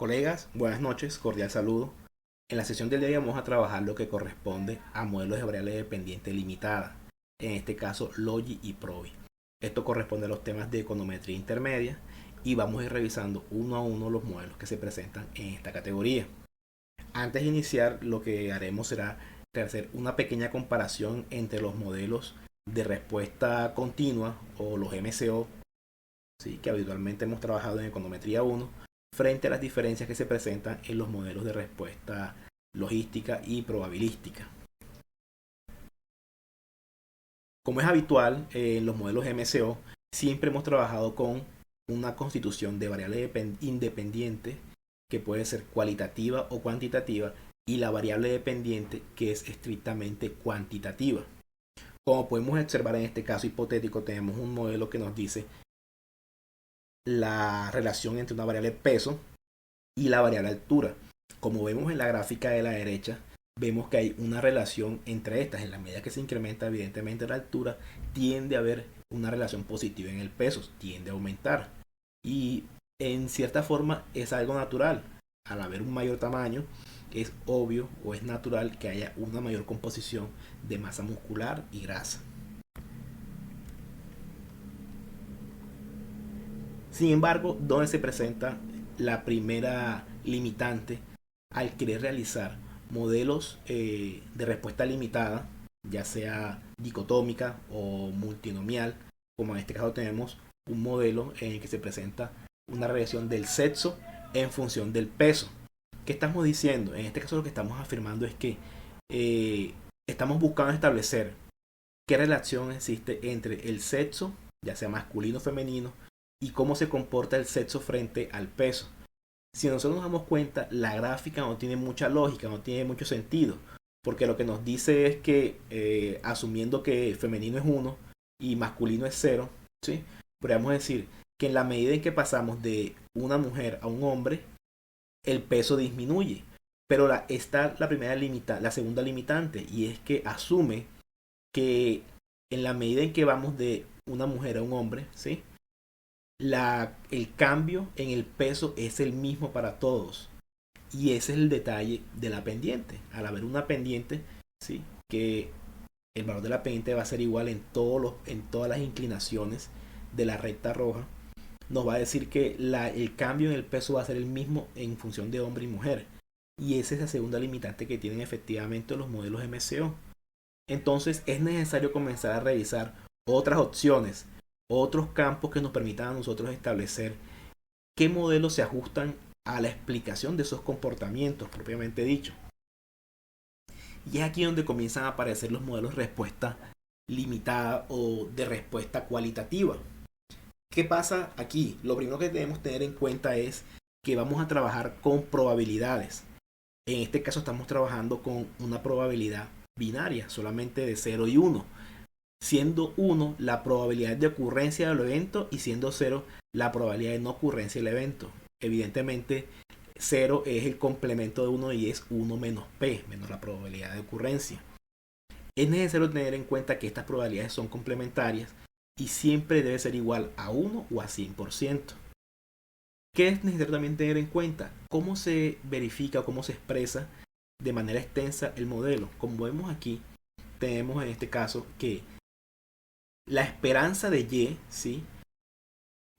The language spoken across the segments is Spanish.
Colegas, buenas noches, cordial saludo. En la sesión del día de hoy vamos a trabajar lo que corresponde a modelos de variable dependiente limitada, en este caso Logi y Probi. Esto corresponde a los temas de econometría intermedia y vamos a ir revisando uno a uno los modelos que se presentan en esta categoría. Antes de iniciar, lo que haremos será hacer una pequeña comparación entre los modelos de respuesta continua o los MCO, ¿sí?, que habitualmente hemos trabajado en econometría 1 frente a las diferencias que se presentan en los modelos de respuesta logística y probabilística. Como es habitual en los modelos MCO, siempre hemos trabajado con una constitución de variable independiente que puede ser cualitativa o cuantitativa y la variable dependiente que es estrictamente cuantitativa. Como podemos observar en este caso hipotético, tenemos un modelo que nos dice la relación entre una variable peso y la variable altura. Como vemos en la gráfica de la derecha, vemos que hay una relación entre estas. En la medida que se incrementa evidentemente la altura, tiende a haber una relación positiva en el peso, tiende a aumentar. Y en cierta forma es algo natural. Al haber un mayor tamaño, es obvio o es natural que haya una mayor composición de masa muscular y grasa. Sin embargo, ¿dónde se presenta la primera limitante al querer realizar modelos de respuesta limitada, ya sea dicotómica o multinomial? Como en este caso tenemos un modelo en el que se presenta una relación del sexo en función del peso. ¿Qué estamos diciendo? En este caso lo que estamos afirmando es que eh, estamos buscando establecer qué relación existe entre el sexo, ya sea masculino o femenino, y cómo se comporta el sexo frente al peso. Si nosotros nos damos cuenta, la gráfica no tiene mucha lógica, no tiene mucho sentido, porque lo que nos dice es que asumiendo que femenino es uno y masculino es cero, ¿sí?, podríamos decir que en la medida en que pasamos de una mujer a un hombre, el peso disminuye. Pero está la segunda limitante, y es que asume que en la medida en que vamos de una mujer a un hombre, ¿sí?, el cambio en el peso es el mismo para todos. Y ese es el detalle de la pendiente. Al haber una pendiente, ¿sí?, que el valor de la pendiente va a ser igual en todas las inclinaciones de la recta roja, nos va a decir que el cambio en el peso va a ser el mismo en función de hombre y mujer. Y esa es la segunda limitante que tienen efectivamente los modelos MCO. Entonces es necesario comenzar a revisar otras opciones, otros campos que nos permitan a nosotros establecer qué modelos se ajustan a la explicación de esos comportamientos propiamente dicho. Y es aquí donde comienzan a aparecer los modelos de respuesta limitada o de respuesta cualitativa. ¿Qué pasa aquí? Lo primero que debemos tener en cuenta es que vamos a trabajar con probabilidades. En este caso estamos trabajando con una probabilidad binaria, solamente de 0 y 1, siendo 1 la probabilidad de ocurrencia del evento y siendo 0 la probabilidad de no ocurrencia del evento. Evidentemente 0 es el complemento de 1 y es 1 menos p, menos la probabilidad de ocurrencia. Es necesario tener en cuenta que estas probabilidades son complementarias y siempre debe ser igual a 1 o a 100%. ¿Qué es necesario también tener en cuenta? ¿Cómo se verifica o cómo se expresa de manera extensa el modelo? Como vemos aquí, tenemos en este caso que la esperanza de Y, ¿sí?,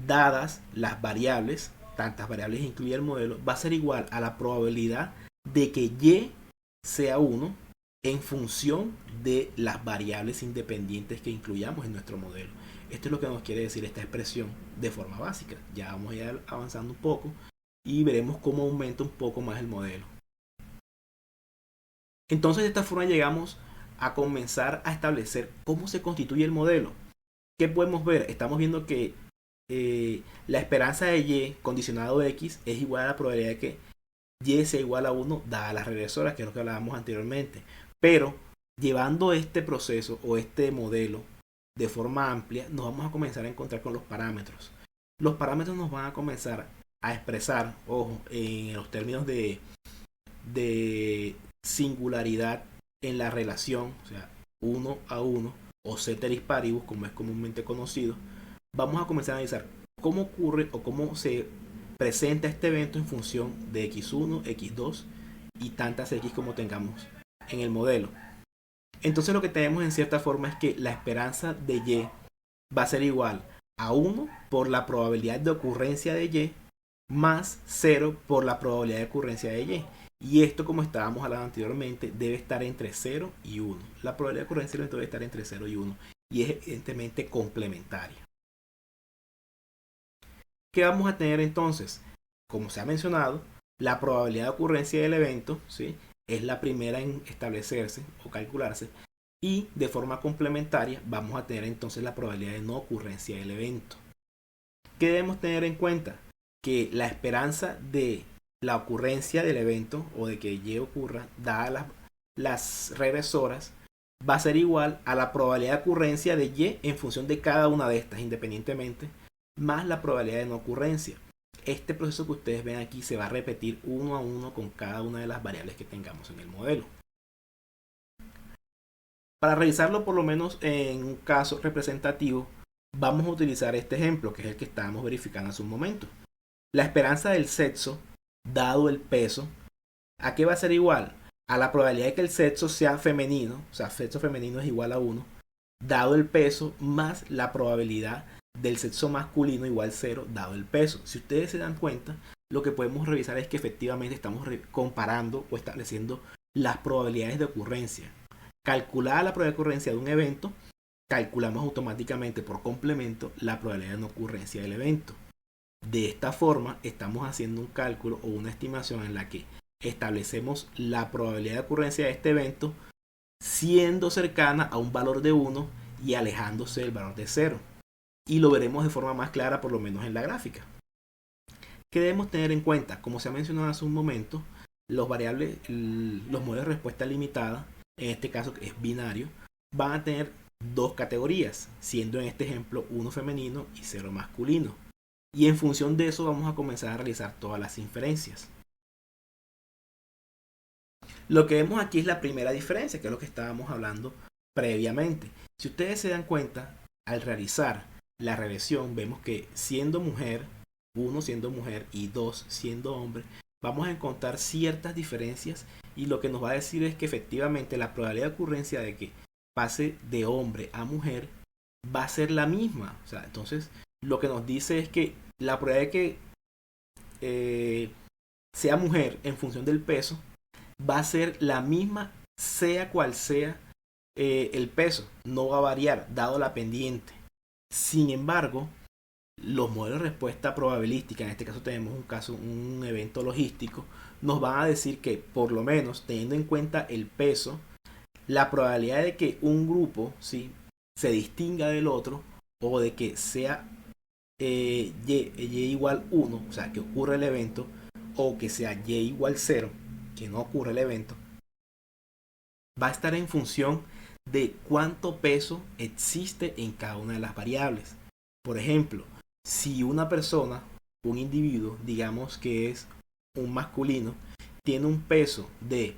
dadas las variables, tantas variables incluye el modelo, va a ser igual a la probabilidad de que Y sea 1 en función de las variables independientes que incluyamos en nuestro modelo. Esto es lo que nos quiere decir esta expresión de forma básica. Ya vamos a ir avanzando un poco y veremos cómo aumenta un poco más el modelo. Entonces de esta forma llegamos a comenzar a establecer cómo se constituye el modelo. ¿Qué podemos ver? Estamos viendo que la esperanza de Y condicionado a X es igual a la probabilidad de que Y sea igual a 1 dadas las regresoras, que es lo que hablábamos anteriormente. Pero llevando este proceso o este modelo de forma amplia, nos vamos a comenzar a encontrar con los parámetros. Los parámetros nos van a comenzar a expresar, ojo, en los términos de singularidad en la relación, o sea, 1 a 1 o ceteris paribus, como es comúnmente conocido. Vamos a comenzar a analizar cómo ocurre o cómo se presenta este evento en función de x1, x2 y tantas x como tengamos en el modelo. Entonces lo que tenemos en cierta forma es que la esperanza de y va a ser igual a 1 por la probabilidad de ocurrencia de y más 0 por la probabilidad de ocurrencia de y. Y esto, como estábamos hablando anteriormente, debe estar entre 0 y 1. La probabilidad de ocurrencia del evento debe estar entre 0 y 1. Y es evidentemente complementaria. ¿Qué vamos a tener entonces? Como se ha mencionado, la probabilidad de ocurrencia del evento, ¿sí?, es la primera en establecerse o calcularse, y de forma complementaria vamos a tener entonces la probabilidad de no ocurrencia del evento. ¿Qué debemos tener en cuenta? Que la esperanza de la ocurrencia del evento o de que y ocurra, dadas las regresoras, va a ser igual a la probabilidad de ocurrencia de y en función de cada una de estas independientemente, más la probabilidad de no ocurrencia. Este proceso que ustedes ven aquí se va a repetir uno a uno con cada una de las variables que tengamos en el modelo. Para revisarlo por lo menos en un caso representativo, vamos a utilizar este ejemplo, que es el que estábamos verificando hace un momento. La esperanza del sexo, dado el peso, ¿a qué va a ser igual? A la probabilidad de que el sexo sea femenino, o sea, sexo femenino es igual a 1, dado el peso, más la probabilidad del sexo masculino igual 0, dado el peso. Si ustedes se dan cuenta, lo que podemos revisar es que efectivamente estamos comparando o estableciendo las probabilidades de ocurrencia. Calculada la probabilidad de ocurrencia de un evento, calculamos automáticamente por complemento la probabilidad de no ocurrencia del evento. De esta forma, estamos haciendo un cálculo o una estimación en la que establecemos la probabilidad de ocurrencia de este evento siendo cercana a un valor de 1 y alejándose del valor de 0. Y lo veremos de forma más clara, por lo menos en la gráfica. ¿Qué debemos tener en cuenta? Como se ha mencionado hace un momento, los modelos de respuesta limitada, en este caso que es binario, van a tener dos categorías, siendo en este ejemplo 1 femenino y 0 masculino. Y en función de eso vamos a comenzar a realizar todas las inferencias. Lo que vemos aquí es la primera diferencia, que es lo que estábamos hablando previamente. Si ustedes se dan cuenta, al realizar la regresión, vemos que siendo mujer, 1 siendo mujer y 2 siendo hombre, vamos a encontrar ciertas diferencias, y lo que nos va a decir es que efectivamente la probabilidad de ocurrencia de que pase de hombre a mujer va a ser la misma. O sea, entonces lo que nos dice es que la probabilidad de que sea mujer en función del peso va a ser la misma sea cual sea el peso, no va a variar dado la pendiente. Sin embargo, los modelos de respuesta probabilística, en este caso tenemos un evento logístico, nos van a decir que por lo menos teniendo en cuenta el peso, la probabilidad de que un grupo, ¿sí?, se distinga del otro, o de que sea y igual 1, o sea, que ocurre el evento, o que sea y igual 0, que no ocurre el evento, va a estar en función de cuánto peso existe en cada una de las variables. Por ejemplo, si una persona, un individuo, digamos que es un masculino, tiene un peso de,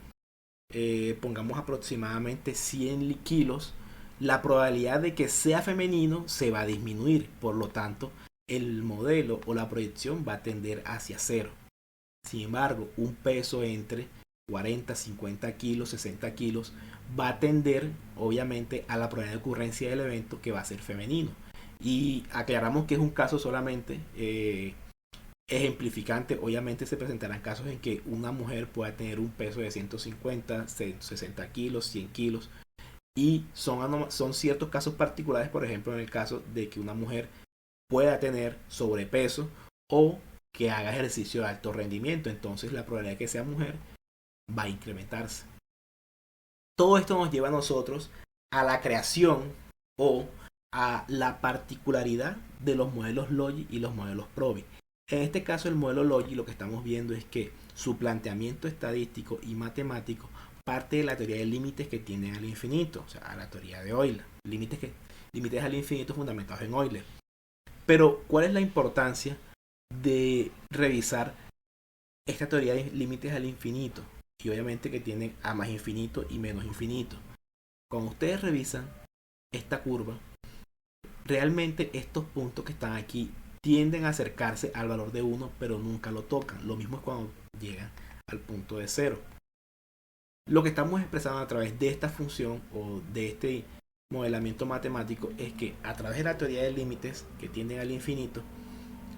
pongamos aproximadamente 100 kilos, la probabilidad de que sea femenino se va a disminuir. Por lo tanto, el modelo o la proyección va a tender hacia 0. Sin embargo, un peso entre 40, 50 kilos, 60 kilos va a tender obviamente a la probabilidad de ocurrencia del evento, que va a ser femenino. Y aclaramos que es un caso solamente ejemplificante. Obviamente se presentarán casos en que una mujer pueda tener un peso de 150, 60 kilos, 100 kilos. Y son ciertos casos particulares, por ejemplo en el caso de que una mujer pueda tener sobrepeso o que haga ejercicio de alto rendimiento. Entonces la probabilidad de que sea mujer va a incrementarse. Todo esto nos lleva a nosotros a la creación o a la particularidad de los modelos Logi y los modelos Probi. En este caso, el modelo Logi, lo que estamos viendo es que su planteamiento estadístico y matemático parte de la teoría de límites que tienen al infinito, o sea, a la teoría de Euler, límites al infinito fundamentados en Euler. Pero, ¿cuál es la importancia de revisar esta teoría de límites al infinito? Y obviamente que tiene a más infinito y menos infinito. Cuando ustedes revisan esta curva, realmente estos puntos que están aquí tienden a acercarse al valor de 1, pero nunca lo tocan. Lo mismo es cuando llegan al punto de 0. Lo que estamos expresando a través de esta función o de este modelamiento matemático es que a través de la teoría de límites que tienden al infinito,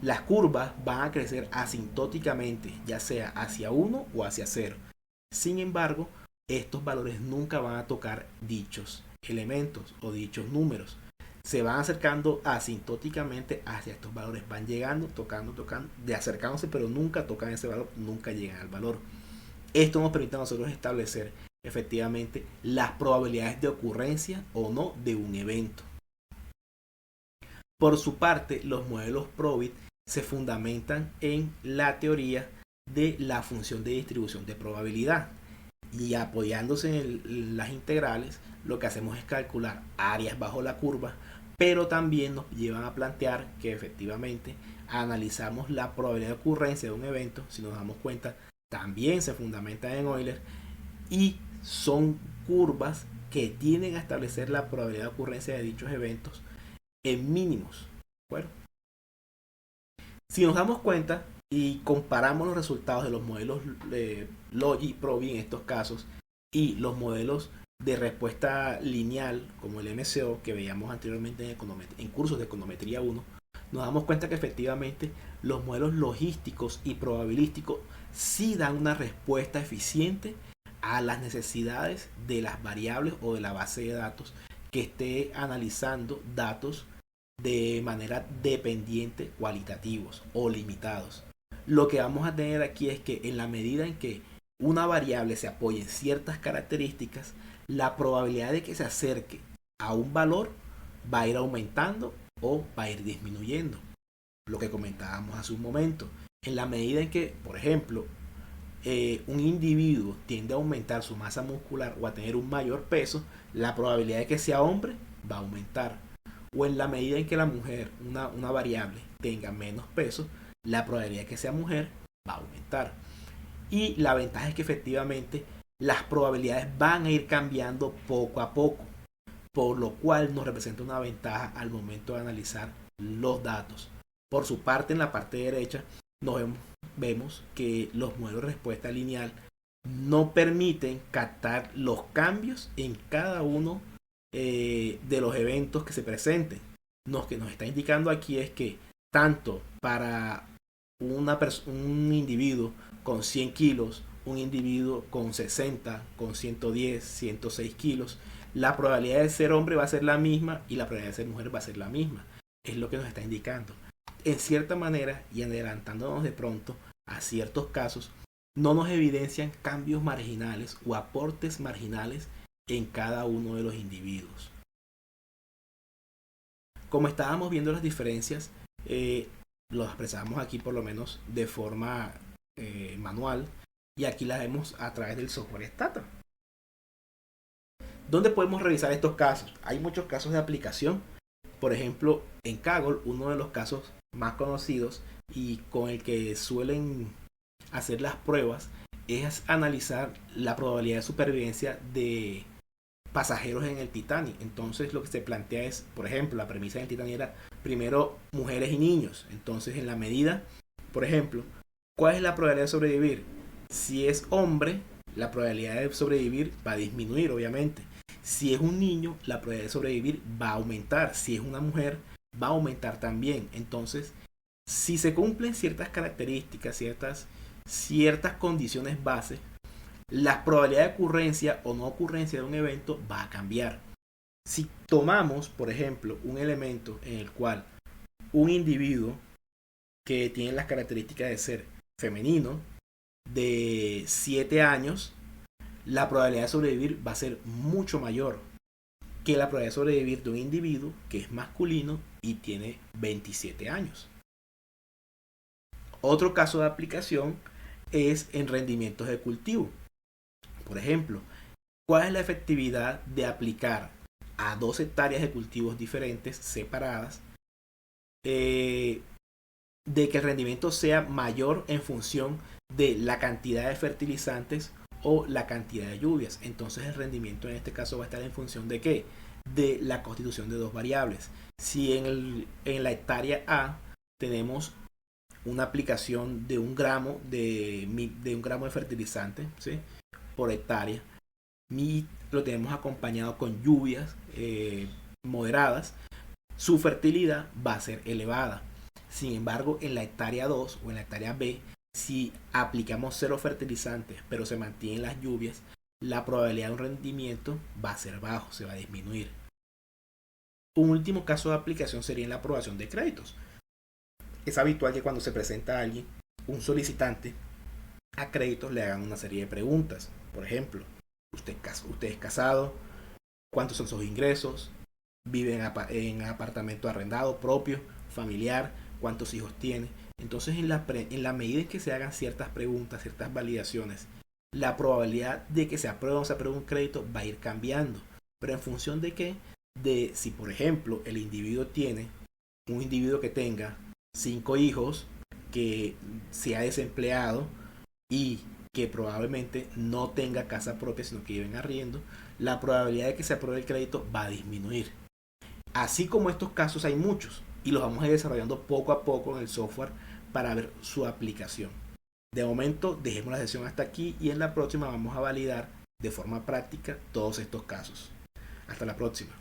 las curvas van a crecer asintóticamente, ya sea hacia 1 o hacia 0. Sin embargo, estos valores nunca van a tocar dichos elementos o dichos números. Se van acercando asintóticamente hacia estos valores. Van llegando, tocando, de acercándose, pero nunca tocan ese valor, nunca llegan al valor. Esto nos permite a nosotros establecer efectivamente las probabilidades de ocurrencia o no de un evento. Por su parte, los modelos Probit se fundamentan en la teoría de la función de distribución de probabilidad. Y apoyándose en las integrales, lo que hacemos es calcular áreas bajo la curva, pero también nos llevan a plantear que efectivamente analizamos la probabilidad de ocurrencia de un evento. Si nos damos cuenta, también se fundamentan en Euler y son curvas que tienden a establecer la probabilidad de ocurrencia de dichos eventos en mínimos. Bueno, si nos damos cuenta y comparamos los resultados de los modelos Logi y Probit en estos casos y los modelos de respuesta lineal como el MCO que veíamos anteriormente en cursos de econometría 1, nos damos cuenta que efectivamente los modelos logísticos y probabilísticos sí dan una respuesta eficiente a las necesidades de las variables o de la base de datos que esté analizando datos de manera dependiente, cualitativos o limitados. Lo que vamos a tener aquí es que en la medida en que una variable se apoye en ciertas características, la probabilidad de que se acerque a un valor va a ir aumentando o va a ir disminuyendo. Lo que comentábamos hace un momento. En la medida en que, por ejemplo, un individuo tiende a aumentar su masa muscular o a tener un mayor peso, la probabilidad de que sea hombre va a aumentar. O en la medida en que la mujer, una variable, tenga menos peso, la probabilidad de que sea mujer va a aumentar. Y la ventaja es que efectivamente las probabilidades van a ir cambiando poco a poco, por lo cual nos representa una ventaja al momento de analizar los datos. Por su parte, en la parte derecha, vemos que los modelos de respuesta lineal no permiten captar los cambios en cada uno de los eventos que se presenten. Lo que nos está indicando aquí es que tanto para un individuo con 100 kilos, un individuo con 60, con 110, 106 kilos, la probabilidad de ser hombre va a ser la misma y la probabilidad de ser mujer va a ser la misma. Es lo que nos está indicando. En cierta manera, y adelantándonos de pronto a ciertos casos, no nos evidencian cambios marginales o aportes marginales en cada uno de los individuos. Como estábamos viendo las diferencias, lo expresamos aquí por lo menos de forma manual, y aquí las vemos a través del software Stata. ¿Dónde podemos revisar estos casos? Hay muchos casos de aplicación. Por ejemplo, en Kaggle, uno de los casos más conocidos y con el que suelen hacer las pruebas es analizar la probabilidad de supervivencia de pasajeros en el Titanic. Entonces lo que se plantea es, por ejemplo, la premisa del Titanic era primero mujeres y niños. Entonces en la medida, por ejemplo, ¿cuál es la probabilidad de sobrevivir? Si es hombre, la probabilidad de sobrevivir va a disminuir, obviamente. Si es un niño, la probabilidad de sobrevivir va a aumentar. Si es una mujer, va a aumentar también. Entonces, si se cumplen ciertas características, ciertas condiciones base, la probabilidad de ocurrencia o no ocurrencia de un evento va a cambiar. Si tomamos, por ejemplo, un elemento en el cual un individuo que tiene las características de ser femenino, de 7 años, la probabilidad de sobrevivir va a ser mucho mayor que la probabilidad de sobrevivir de un individuo que es masculino y tiene 27 años. Otro caso de aplicación es en rendimientos de cultivo. Por ejemplo, ¿cuál es la efectividad de aplicar a 2 hectáreas de cultivos diferentes, separadas, de que el rendimiento sea mayor en función de la cantidad de fertilizantes o la cantidad de lluvias? Entonces el rendimiento en este caso va a estar en función de ¿qué? De la constitución de 2 variables. Si en la hectárea A tenemos una aplicación de un gramo de un gramo de fertilizante, ¿sí? Por hectárea. Y lo tenemos acompañado con lluvias moderadas, su fertilidad va a ser elevada. Sin embargo, en la hectárea 2 o en la hectárea B, si aplicamos cero fertilizantes, pero se mantienen las lluvias, la probabilidad de un rendimiento va a ser bajo, se va a disminuir. Un último caso de aplicación sería en la aprobación de créditos. Es habitual que cuando se presenta a alguien, un solicitante a créditos, le hagan una serie de preguntas. Por ejemplo, usted es casado, cuántos son sus ingresos, vive en apartamento arrendado propio, familiar, cuántos hijos tiene. Entonces, en la medida en que se hagan ciertas preguntas, ciertas validaciones, la probabilidad de que se apruebe o no se apruebe un crédito va a ir cambiando. Pero en función de qué, de si por ejemplo el individuo tiene, un individuo que tenga 5 hijos, que sea desempleado y que probablemente no tenga casa propia, sino que vive en arriendo, la probabilidad de que se apruebe el crédito va a disminuir. Así como estos casos hay muchos y los vamos a ir desarrollando poco a poco en el software para ver su aplicación. De momento dejemos la sesión hasta aquí y en la próxima vamos a validar de forma práctica todos estos casos. Hasta la próxima.